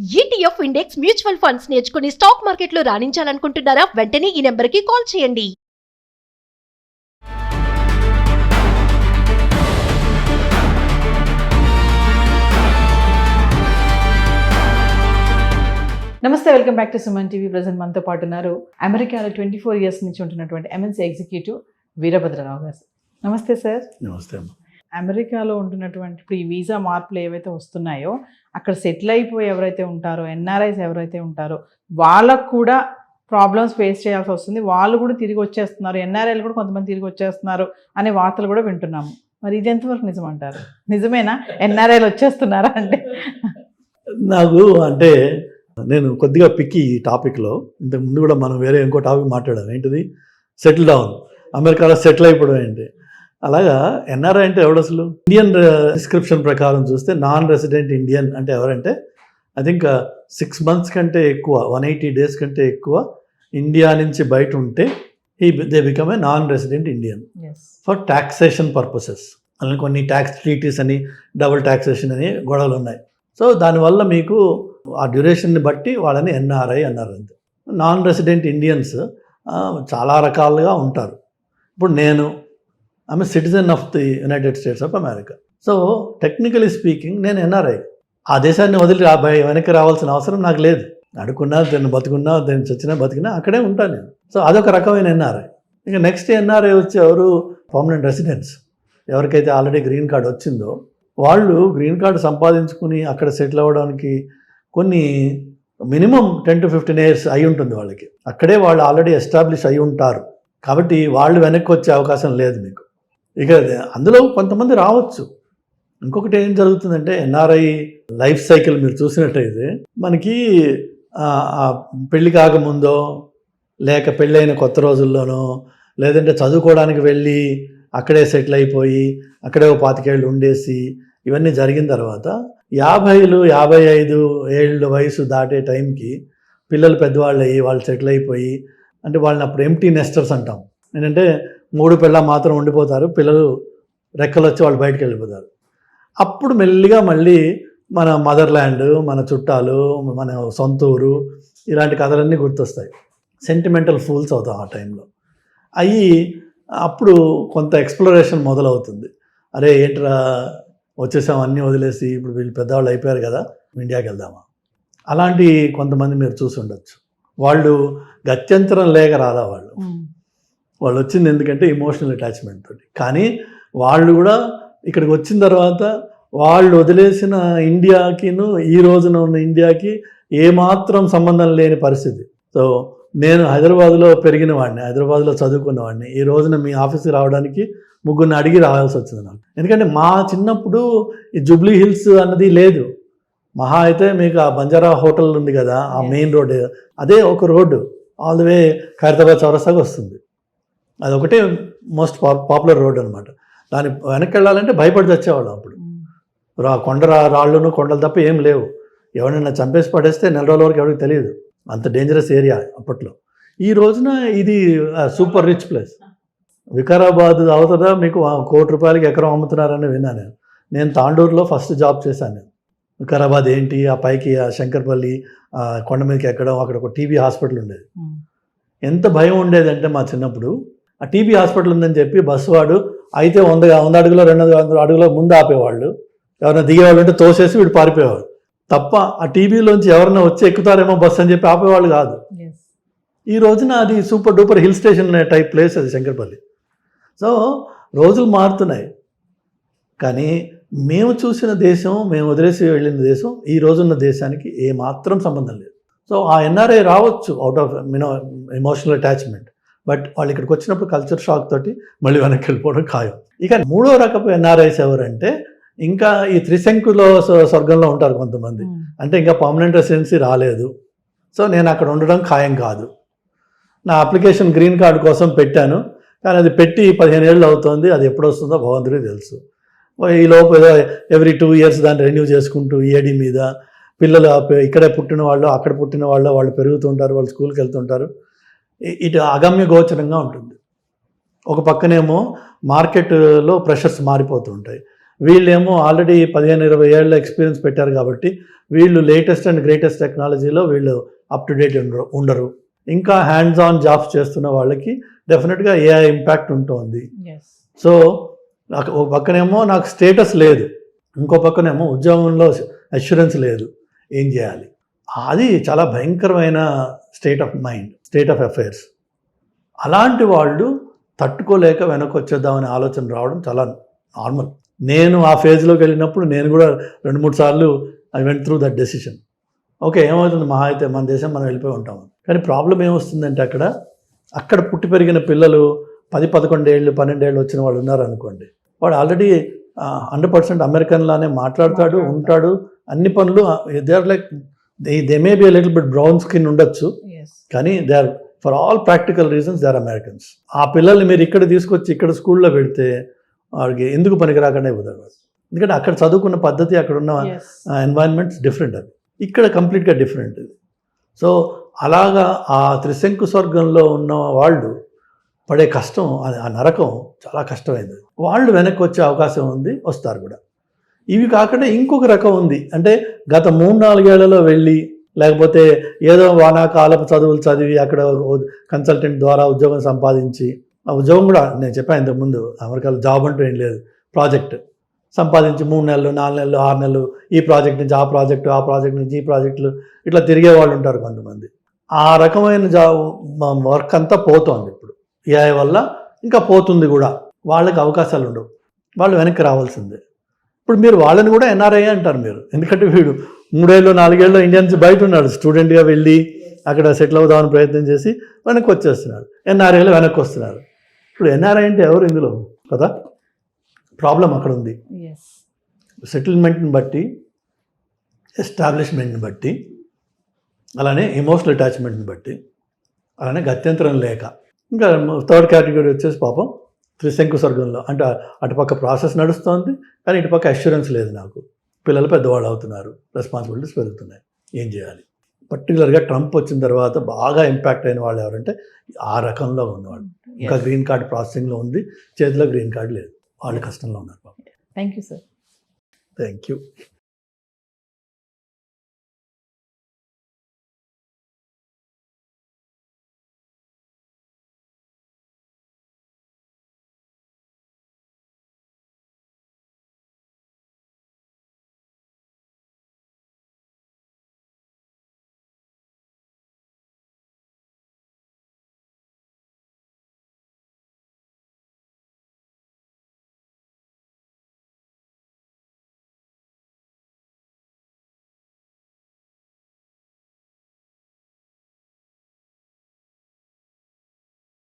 ETF index mutual funds నేర్చుకుని stock మార్కెట్లో రాణించాలనుకుంటున్నారా? వెంటనే ఈ నెంబర్కి కాల్ చేయండి. నమస్తే, welcome back to Suman TV. Present మనతో పాటు ఉన్నారు అమెరికాలో 24 ఇయర్స్ నుంచి ఉంటున్నటువంటి ఎంఎన్సీ ఎగ్జిక్యూటివ్ వీరభద్రరావు గారు. నమస్తే సార్. నమస్తే అమ్మ. అమెరికాలో ఉంటున్నటువంటి ఇప్పుడు ఈ వీసా మార్పులు ఏవైతే వస్తున్నాయో అక్కడ సెటిల్ అయిపోయి ఎవరైతే ఉంటారో, ఎన్ఆర్ఐస్ ఎవరైతే ఉంటారో వాళ్ళకు కూడా ప్రాబ్లమ్స్ ఫేస్ చేయాల్సి వస్తుంది. వాళ్ళు కూడా తిరిగి వచ్చేస్తున్నారు, ఎన్ఆర్ఐలు కూడా కొంతమంది తిరిగి వచ్చేస్తున్నారు అనే వార్తలు కూడా వింటున్నాము. మరి ఇది ఎంతవరకు నిజమంటారు? నిజమేనా ఎన్ఆర్ఐలు వచ్చేస్తున్నారా? నాకు నేను కొద్దిగా పిక్కి ఈ టాపిక్లో. ఇంతకు ముందు కూడా మనం వేరే ఇంకో టాపిక్ మాట్లాడాం, ఏంటిది సెటిల్ డౌన్, అమెరికాలో సెటిల్ అయిపోవడం ఏంటి. అలాగా ఎన్ఆర్ఐ అంటే ఎవడు అసలు? ఇండియన్ డిస్క్రిప్షన్ ప్రకారం చూస్తే నాన్ రెసిడెంట్ ఇండియన్ అంటే ఎవరంటే ఐ థింక్ 6 months కంటే ఎక్కువ, 180 days కంటే ఎక్కువ ఇండియా నుంచి బయట ఉంటే they become a non resident Indian for taxation purposes. అలానే కొన్ని ట్యాక్స్ ట్రీటీస్ అని, డబుల్ టాక్సేషన్ అని గొడవలు ఉన్నాయి. సో దానివల్ల మీకు ఆ డ్యూరేషన్ని బట్టి వాళ్ళని ఎన్ఆర్ఐ అన్నారు. అంతే. నాన్ రెసిడెంట్ ఇండియన్స్ చాలా రకాలుగా ఉంటారు. ఇప్పుడు I'm citizen of the United states of America. So technically speaking నేను ఎన్ఆర్ఐ. ఆ దేశాన్ని వదిలి వెనక్కి రావాల్సిన అవసరం నాకు లేదు. అడుకున్నా, దాన్ని బతుకున్నా, దాన్ని చచ్చినా బతికినా అక్కడే ఉంటాను నేను. సో అదొక రకమైన ఎన్ఆర్ఐ. ఇక నెక్స్ట్ ఎన్ఆర్ఐ వచ్చి ఎవరు? Permanent residents. ఎవరికైతే ఆల్రెడీ గ్రీన్ కార్డ్ వచ్చిందో వాళ్ళు గ్రీన్ కార్డు సంపాదించుకుని అక్కడ సెటిల్ అవ్వడానికి కొన్ని మినిమం 10 to 15 years అయి ఉంటుంది వాళ్ళకి. అక్కడే వాళ్ళు ఆల్రెడీ ఎస్టాబ్లిష్ అయి ఉంటారు. కాబట్టి వాళ్ళు వెనక్కి వచ్చే అవకాశం లేదు మీకు. ఇక అందులో కొంతమంది రావచ్చు. ఇంకొకటి ఏం జరుగుతుందంటే ఎన్ఆర్ఐ లైఫ్ సైకిల్ మీరు చూసినట్టయితే మనకి పెళ్లి కాకముందో, లేక పెళ్ళైన కొత్త రోజుల్లోనో, లేదంటే చదువుకోవడానికి వెళ్ళి అక్కడే సెటిల్ అయిపోయి అక్కడే 25 ఏళ్ళు ఉండేసి ఇవన్నీ జరిగిన తర్వాత 50, 55 ఏళ్ళ వయసు దాటే టైంకి పిల్లలు పెద్దవాళ్ళు అయ్యి వాళ్ళు సెటిల్ అయిపోయి, అంటే వాళ్ళని అప్పుడు ఎంప్టీ నెస్టర్స్ అంటాం. ఏంటంటే 3 పిల్లలు మాత్రం ఉండిపోతారు, పిల్లలు రెక్కలు వచ్చి వాళ్ళు బయటకు వెళ్ళిపోతారు. అప్పుడు మెల్లిగా మళ్ళీ మన మదర్ల్యాండ్, మన చుట్టాలు, మన సొంత ఊరు, ఇలాంటి కథలన్నీ గుర్తొస్తాయి. సెంటిమెంటల్ ఫూల్స్ అవుతాం ఆ టైంలో. అప్పుడు కొంత ఎక్స్ప్లోరేషన్ మొదలవుతుంది. అరే ఏంట్రా వచ్చేసాం అన్నీ వదిలేసి, ఇప్పుడు వీళ్ళు పెద్దవాళ్ళు అయిపోయారు కదా, ఇండియాకి వెళ్దామా. అలాంటి కొంతమంది మీరు చూసి ఉండొచ్చు. వాళ్ళు గత్యంతరం లేక రాలా. వాళ్ళు వచ్చింది ఎందుకంటే ఇమోషనల్ అటాచ్మెంట్ తోటి. కానీ వాళ్ళు కూడా ఇక్కడికి వచ్చిన తర్వాత వాళ్ళు వదిలేసిన ఇండియాకిను ఈ రోజున ఉన్న ఇండియాకి ఏమాత్రం సంబంధం లేని పరిస్థితి. సో నేను హైదరాబాద్లో పెరిగిన వాడిని, హైదరాబాద్లో చదువుకున్న వాడిని. ఈ రోజున మీ ఆఫీస్కి రావడానికి 3 అడిగి రావాల్సి వచ్చింది నాకు. ఎందుకంటే మా చిన్నప్పుడు ఈ జూబ్లీ హిల్స్ అన్నది లేదు. మహా అయితే మీకు ఆ బంజారా హోటల్ ఉంది కదా, ఆ మెయిన్ రోడ్, అదే ఒక road all the way Khairatabad చౌరస్తాగా వస్తుంది. అదొకటే మోస్ట్ పాపులర్ రోడ్ అనమాట. దాని వెనక్కి వెళ్ళాలంటే భయపడి తెచ్చేవాళ్ళం అప్పుడు. రాళ్ళను కొండలు తప్ప ఏం లేవు. ఎవరైనా చంపేసి పడేస్తే 4 రోజుల వరకు ఎవరికి తెలియదు. అంత డేంజరస్ ఏరియా అప్పట్లో. ఈ రోజున ఇది సూపర్ రిచ్ ప్లేస్. వికారాబాద్ అవతల మీకు ₹1 కోటి ఎకరం అమ్ముతున్నారని విన్నాను. నేను తాండూరులో ఫస్ట్ జాబ్ చేశాను. వికారాబాద్ ఏంటి, ఆ పైకి ఆ శంకర్పల్లి కొండ మీదకి ఎక్కడం, అక్కడ ఒక టీబీ హాస్పిటల్ ఉండేది. ఎంత భయం ఉండేదంటే మా చిన్నప్పుడు, ఆ టీబీ హాస్పిటల్ ఉందని చెప్పి బస్సు వాడు అయితే 100 అడుగులో 200 అడుగులో ముందు ఆపేవాళ్ళు. ఎవరైనా దిగేవాళ్ళు అంటే తోసేసి వీడు పారిపోయేవాడు తప్ప ఆ టీబీలోంచి ఎవరైనా వచ్చి ఎక్కుతారేమో బస్సు అని చెప్పి ఆపేవాళ్ళు కాదు. ఈ రోజున అది super duper hill station type place అది శంకర్పల్లి. సో రోజులు మారుతున్నాయి. కానీ మేము చూసిన దేశం, మేము వదిలేసి వెళ్ళిన దేశం ఈ రోజున్న దేశానికి ఏమాత్రం సంబంధం లేదు. సో ఆ ఎన్ఆర్ఐ రావచ్చు out of emotional attachment, but వాళ్ళు ఇక్కడికి వచ్చినప్పుడు కల్చర్ షాక్ తోటి మళ్ళీ వెనక్కి వెళ్ళిపోవడం ఖాయం. ఇక 3వ రకపు ఎన్ఆర్ఐస్ ఎవరంటే ఇంకా ఈ త్రిశంకులో స్వర్గంలో ఉంటారు కొంతమంది. అంటే ఇంకా పర్మనెంట్ రెసిడెన్సీ రాలేదు, సో నేను అక్కడ ఉండడం ఖాయం కాదు. నా అప్లికేషన్ గ్రీన్ కార్డు కోసం పెట్టాను, కానీ అది పెట్టి 15 ఏళ్ళు అవుతుంది. అది ఎప్పుడు వస్తుందో భగవంతుడికి తెలుసు. ఈ లోపు ఏదో ఎవ్రీ 2 years దాన్ని రెన్యూ చేసుకుంటూ ఈఏడి మీద పిల్లలు ఇక్కడే పుట్టిన వాళ్ళు, అక్కడ పుట్టిన వాళ్ళు పెరుగుతుంటారు, వాళ్ళు స్కూల్కి వెళ్తుంటారు. ఇటు అగమ్య గోచరంగా ఉంటుంది. ఒక పక్కనేమో మార్కెట్లో ప్రెషర్స్ మారిపోతూ ఉంటాయి. వీళ్ళేమో ఆల్రెడీ 15-20 ఏళ్ళ ఎక్స్పీరియన్స్ పెట్టారు కాబట్టి వీళ్ళు లేటెస్ట్ అండ్ గ్రేటెస్ట్ టెక్నాలజీలో వీళ్ళు అప్ టు డేట్ ఉండరు. ఇంకా హ్యాండ్స్ ఆన్ జాబ్స్ చేస్తున్న వాళ్ళకి డెఫినెట్గా ఏఐ ఇంపాక్ట్ ఉంటుంది. సో నాకు ఒక పక్కనేమో నాకు స్టేటస్ లేదు, ఇంకో పక్కనేమో ఉద్యోగంలో అష్యూరెన్స్ లేదు, ఏం చేయాలి? అది చాలా భయంకరమైన state of mind, state of affairs. అలాంటి వాళ్ళు తట్టుకోలేక వెనక్కి వచ్చేద్దామనే ఆలోచన రావడం చాలా నార్మల్. నేను ఆ ఫేజ్లోకి వెళ్ళినప్పుడు నేను కూడా 2-3 సార్లు I went through that decision. Okay, ఏమవుతుంది, మహా అయితే మన దేశం మనం వెళ్ళిపోయి ఉంటాము. కానీ ప్రాబ్లం ఏమొస్తుందంటే అక్కడ పుట్టి పెరిగిన పిల్లలు 10-11 ఏళ్ళు 12 ఏళ్ళు వచ్చిన వాళ్ళు ఉన్నారు అనుకోండి, వాడు ఆల్రెడీ 100% అమెరికన్ లానే మాట్లాడతాడు, ఉంటాడు, అన్ని పనులు. They are like they may be little bit brown skin ఉండొచ్చు, కానీ they are for all practical reasons they are Americans. ఆ పిల్లల్ని మీరు ఇక్కడ తీసుకొచ్చి ఇక్కడ స్కూల్లో పెడితే వాడికి ఎందుకు పనికి రాకుండా అయిపోతాడు. ఎందుకంటే అక్కడ చదువుకున్న పద్ధతి, అక్కడ ఉన్న ఎన్వైరన్మెంట్స్ డిఫరెంట్, అది ఇక్కడ కంప్లీట్గా డిఫరెంట్. సో అలాగా ఆ త్రిశంకు స్వర్గంలో ఉన్న వాళ్ళు పడే కష్టం, ఆ నరకం చాలా కష్టమైంది. వాళ్ళు వెనక్కి వచ్చే అవకాశం ఉంది, వస్తారు కూడా. ఇవి కాకుండా ఇంకొక రకం ఉంది, అంటే గత 3-4 ఏళ్లలో వెళ్ళి, లేకపోతే ఏదో వానాకాలపు చదువులు చదివి అక్కడ కన్సల్టెంట్ ద్వారా ఉద్యోగం సంపాదించి, ఆ ఉద్యోగం కూడా నేను చెప్పాను ఇంతకుముందు, అమెరికాలో జాబ్ అంటూ ఏం లేదు, ప్రాజెక్ట్ సంపాదించి 3 నెలలు 4 నెలలు 6 నెలలు ఈ ప్రాజెక్ట్ నుంచి ఆ ప్రాజెక్టు, ఆ ప్రాజెక్ట్ నుంచి ఈ ప్రాజెక్టులు, ఇట్లా తిరిగే వాళ్ళు ఉంటారు కొంతమంది. ఆ రకమైన వర్క్ అంతా పోతోంది ఇప్పుడు ఏఐ వల్ల, ఇంకా పోతుంది కూడా. వాళ్ళకి అవకాశాలు ఉండవు, వాళ్ళు వెనక్కి రావాల్సిందే. ఇప్పుడు మీరు వాళ్ళని కూడా ఎన్ఆర్ఐ అంటారు మీరు, ఎందుకంటే వీడు 3 ఏళ్ళు 4 ఏళ్ళు ఇండియా నుంచి బయట ఉన్నాడు, స్టూడెంట్గా వెళ్ళి అక్కడ సెటిల్ అవుదామని ప్రయత్నం చేసి వెనక్కి వచ్చేస్తున్నాడు. ఎన్ఆర్ఐలో వెనక్కి వస్తున్నారు. ఇప్పుడు ఎన్ఆర్ఐ అంటే ఎవరు ఇందులో కదా? ప్రాబ్లం అక్కడ ఉంది. సెటిల్మెంట్ని బట్టి, ఎస్టాబ్లిష్మెంట్ని బట్టి, అలానే ఎమోషనల్ అటాచ్మెంట్ని బట్టి, అలానే గత్యంతరం లేక, ఇంకా 3rd కేటగిరీ వచ్చేసి పాపం త్రిశంకు స్వర్గంలో, అంటే అటుపక్క ప్రాసెస్ నడుస్తోంది కానీ ఇటుపక్క అష్యూరెన్స్ లేదు. నాకు పిల్లలు పెద్దవాళ్ళు అవుతున్నారు, రెస్పాన్సిబిలిటీస్ పెరుగుతున్నాయి, ఏం చేయాలి? పర్టికులర్గా ట్రంప్ వచ్చిన తర్వాత బాగా ఇంపాక్ట్ అయిన వాళ్ళు ఎవరంటే ఆ రకంలో ఉన్నవాళ్ళు. ఇంకా గ్రీన్ కార్డ్ ప్రాసెసింగ్లో ఉంది, చేతిలో గ్రీన్ కార్డ్ లేదు, వాళ్ళు కష్టంలో ఉన్నారు. Thank you sir. Thank you.